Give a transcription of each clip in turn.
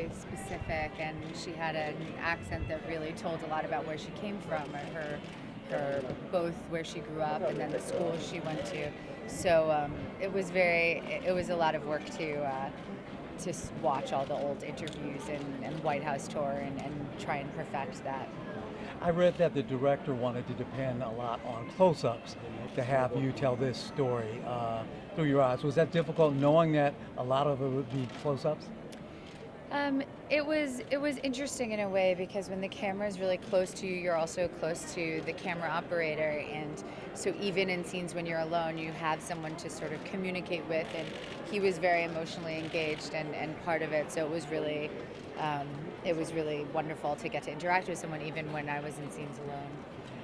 very specific, and she had an accent that really told a lot about where she came from, or her both where she grew up and then the school she went to. So it was a lot of work to watch all the old interviews and White House tour and try and perfect that. I read that the director wanted to depend a lot on close-ups to have you tell this story through your eyes. Was that difficult, knowing that a lot of it would be close-ups? It was interesting in a way, because when the camera is really close to you, you're also close to the camera operator, and so even in scenes when you're alone, you have someone to sort of communicate with, and he was very emotionally engaged and part of it. So it was really wonderful to get to interact with someone even when I was in scenes alone.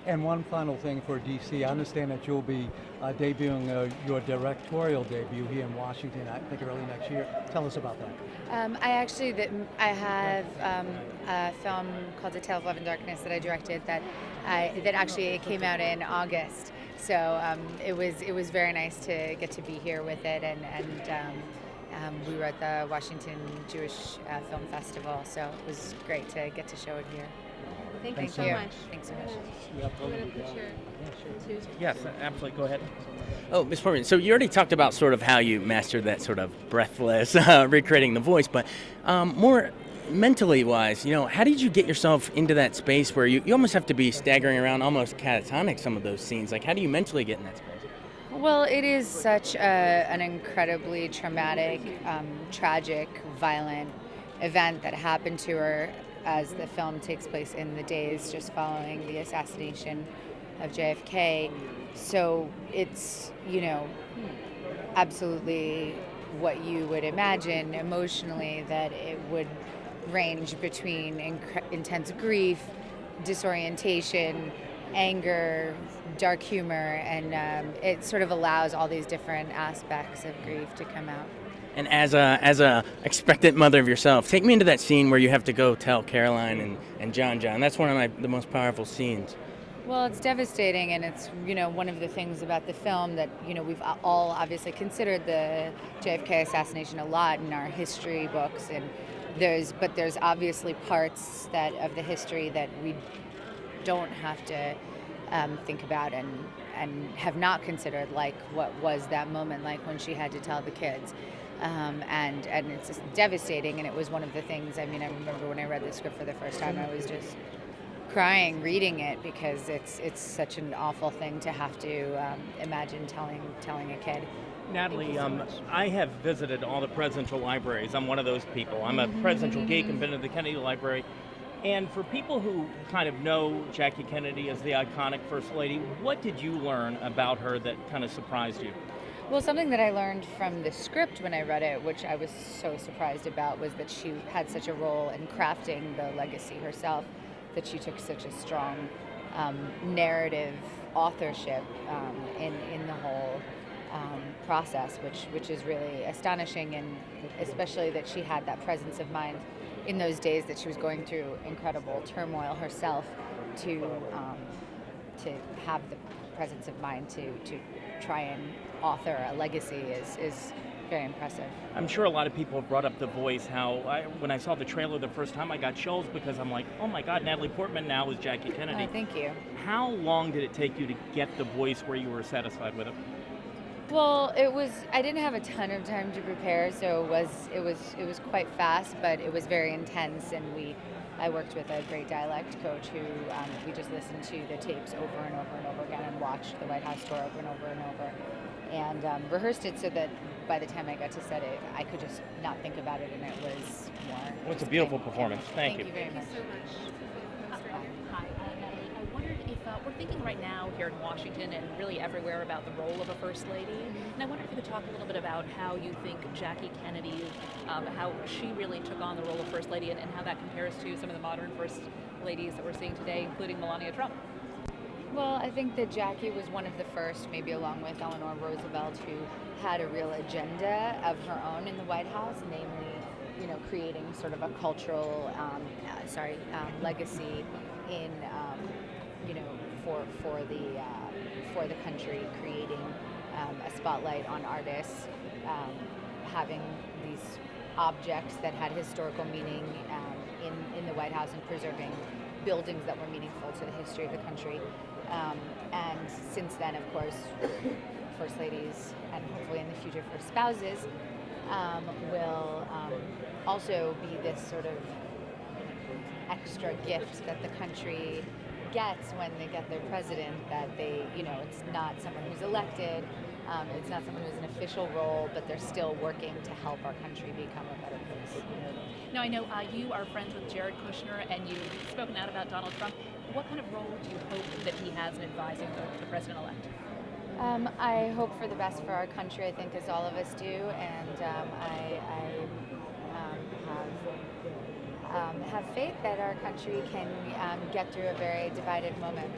And one final thing for DC, I understand that you'll be debuting your directorial debut here in Washington, I think early next year. Tell us about that. I have a film called A Tale of Love and Darkness that I directed that actually came out in August. So it was very nice to get to be here with it, and we were at the Washington Jewish Film Festival, so it was great to get to show it here. Thank Thanks you so so much. much. Thanks so much. I'm going to put your two. Yes, absolutely. Go ahead. Oh, Ms. Portman, so you already talked about sort of how you mastered that sort of breathless recreating the voice, but more mentally wise, how did you get yourself into that space where you almost have to be staggering around, almost catatonic, some of those scenes? Like, how do you mentally get in that space? Well, it is such an incredibly traumatic, tragic, violent event that happened to her, as the film takes place in the days just following the assassination of JFK. So it's, absolutely what you would imagine emotionally, that it would range between intense grief, disorientation, anger, dark humor, and it sort of allows all these different aspects of grief to come out. And as a expectant mother of yourself, take me into that scene where you have to go tell Caroline and John. That's one of the most powerful scenes. Well, it's devastating, and it's one of the things about the film that we've all obviously considered the JFK assassination a lot in our history books, and there's obviously parts of the history that we don't have to think about and have not considered, like what was that moment like when she had to tell the kids. And it's just devastating, and it was one of the things, I remember when I read the script for the first time, I was just crying reading it, because it's such an awful thing to have to imagine telling a kid. Natalie, I have visited all the presidential libraries. I'm one of those people. I'm a presidential geek and been to the Kennedy Library. And for people who kind of know Jackie Kennedy as the iconic First Lady, what did you learn about her that kind of surprised you? Well, something that I learned from the script when I read it, which I was so surprised about, was that she had such a role in crafting the legacy herself, that she took such a strong narrative authorship in the whole process, which is really astonishing, and especially that she had that presence of mind in those days that she was going through incredible turmoil herself, to have the presence of mind to try and author a legacy is very impressive. I'm sure a lot of people have brought up the voice, when I saw the trailer the first time, I got chills, because I'm like, oh my God, Natalie Portman now is Jackie Kennedy. Oh, thank you. How long did it take you to get the voice where you were satisfied with it? Well, I didn't have a ton of time to prepare, so it was quite fast, but it was very intense, and I worked with a great dialect coach who we just listened to the tapes over and over and over again, and watched the White House tour over and over and over, and rehearsed it so that by the time I got to set it, I could just not think about it, and it was more. Well, it's a beautiful performance. Thank you. Thank you very much. So much. Hi, Natalie. I wondered if we're thinking right now here in Washington and really everywhere about the role of a First Lady, and I wonder if you could talk a little bit about how you think Jackie Kennedy, how she really took on the role of First Lady, and how that compares to some of the modern First Ladies that we're seeing today, including Melania Trump. Well, I think that Jackie was one of the first, maybe along with Eleanor Roosevelt, who had a real agenda of her own in the White House, namely, creating sort of a cultural, legacy in, for the country, creating a spotlight on artists, having these objects that had historical meaning in the White House and preserving buildings that were meaningful to the history of the country. And since then, of course, first ladies and hopefully in the future first spouses will also be this sort of extra gift that the country gets when they get their president, that they, it's not someone who's elected, it's not someone who's an official role, but they're still working to help our country become a better place. Now, I know you are friends with Jared Kushner, and you've spoken out about Donald Trump. What kind of role do you hope that he has in advising the president-elect? I hope for the best for our country, I think, as all of us do, and I have faith that our country can get through a very divided moment.